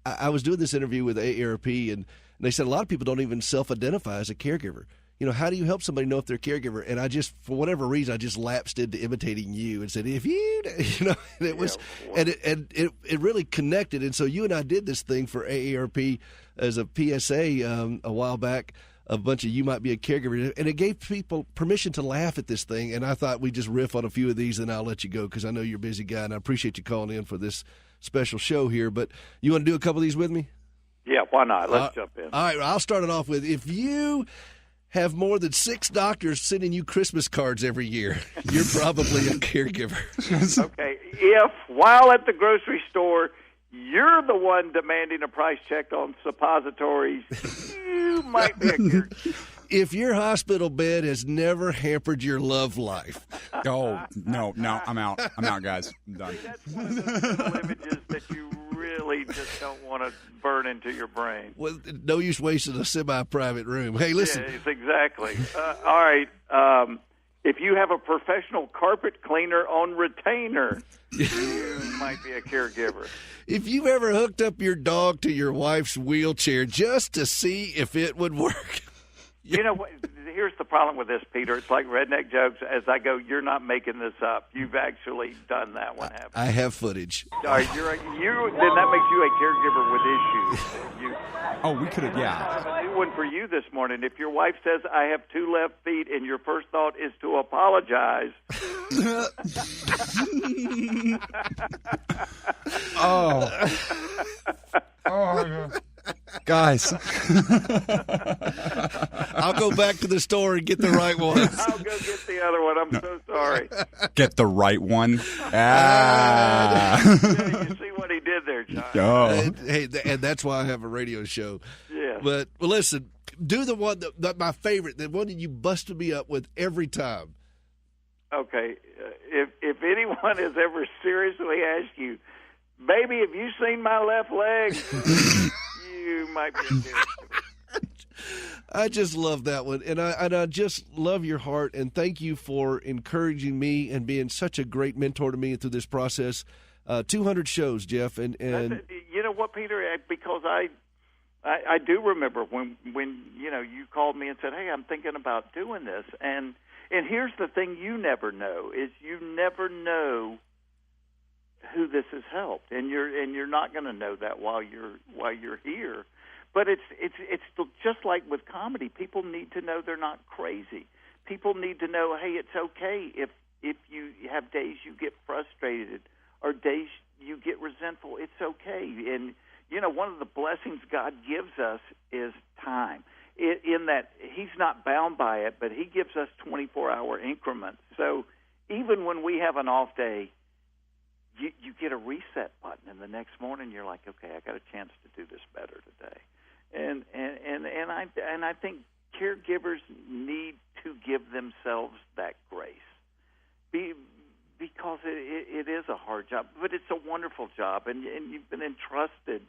I was doing this interview with AARP, and they said a lot of people don't even self-identify as a caregiver. How do you help somebody know if they're a caregiver? And I just, for whatever reason, I just lapsed into imitating you and said, if you, and it was, and it really connected. And so you and I did this thing for AARP as a PSA a while back, a bunch of you might be a caregiver, and it gave people permission to laugh at this thing. And I thought we'd just riff on a few of these, and I'll let you go because I know you're a busy guy, and I appreciate you calling in for this special show here. But you want to do a couple of these with me? Yeah, why not? Let's jump in. All right, I'll start it off with, if you have more than 6 doctors sending you Christmas cards every year, you're probably a caregiver. Okay, if while at the grocery store you're the one demanding a price check on suppositories, you might be a caregiver. If your hospital bed has never hampered your love life. Oh, no, I'm out. I'm out, guys. I'm done. That's one of those little images that you really just don't want to burn into your brain. Well, no use wasting a semi-private room. Hey, listen. Yes, exactly. All right. If you have a professional carpet cleaner on retainer, you might be a caregiver. If you've ever hooked up your dog to your wife's wheelchair just to see if it would work. You know what? Here's the problem with this, Peter. It's like redneck jokes. As I go, you're not making this up. You've actually done that one, haven't you? I have footage. All right, then that makes you a caregiver with issues. We could have, yeah. I have a new one for you this morning. If your wife says, I have 2 left feet, and your first thought is to apologize. Guys. I'll go back to the store and get the right one. I'll go get the other one. I'm so sorry. Get the right one. Yeah, you see what he did there, John. Oh. Hey, and that's why I have a radio show. Yeah. But listen, do the one that my favorite, the one that you busted me up with every time. Okay. If anyone has ever seriously asked you, baby, have you seen my left leg? You might be a caregiver. I just love that one, and I just love your heart, and thank you for encouraging me and being such a great mentor to me through this process. 200 shows, Jeff, and you know what, Peter? Because I do remember when you called me and said, "Hey, I'm thinking about doing this," and here's the thing: you never know who this has helped, and you're not going to know that while you're here. But it's just like with comedy. People need to know they're not crazy. People need to know, hey, it's okay if you have days you get frustrated or days you get resentful. It's okay. And one of the blessings God gives us is time. In that He's not bound by it, but He gives us 24-hour increments. So even when we have an off day, you get a reset button, and the next morning you're like, okay, I got a chance to do this better today. And I think caregivers need to give themselves that grace, because it is a hard job, but it's a wonderful job, and you've been entrusted,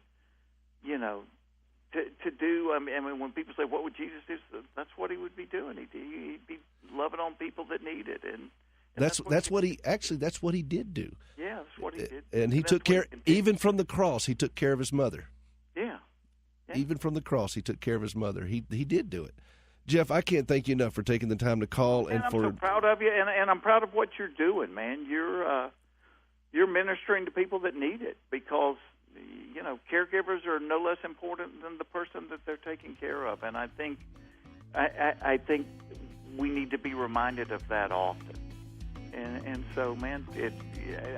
to do. I mean, when people say, "What would Jesus do?" That's what He would be doing. He'd be loving on people that need it, and that's what he did do. Yeah, that's what He did. And He took care, even from the cross. He took care of His mother. Yeah. Even from the cross, He took care of His mother. He did do it. Jeff, I can't thank you enough for taking the time to call. I'm so proud of you, and I'm proud of what you're doing, man. You're ministering to people that need it, because caregivers are no less important than the person that they're taking care of, and I think we need to be reminded of that often. And so, man,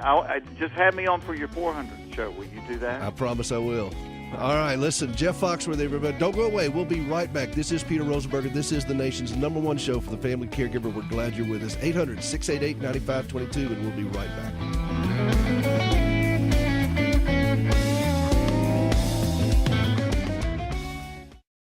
I just have me on for your 400 show. Will you do that? I promise I will. All right, listen, Jeff Foxworthy, everybody. Don't go away. We'll be right back. This is Peter Rosenberger. This is the nation's #1 show for the family caregiver. We're glad you're with us. 800-688-9522, and we'll be right back.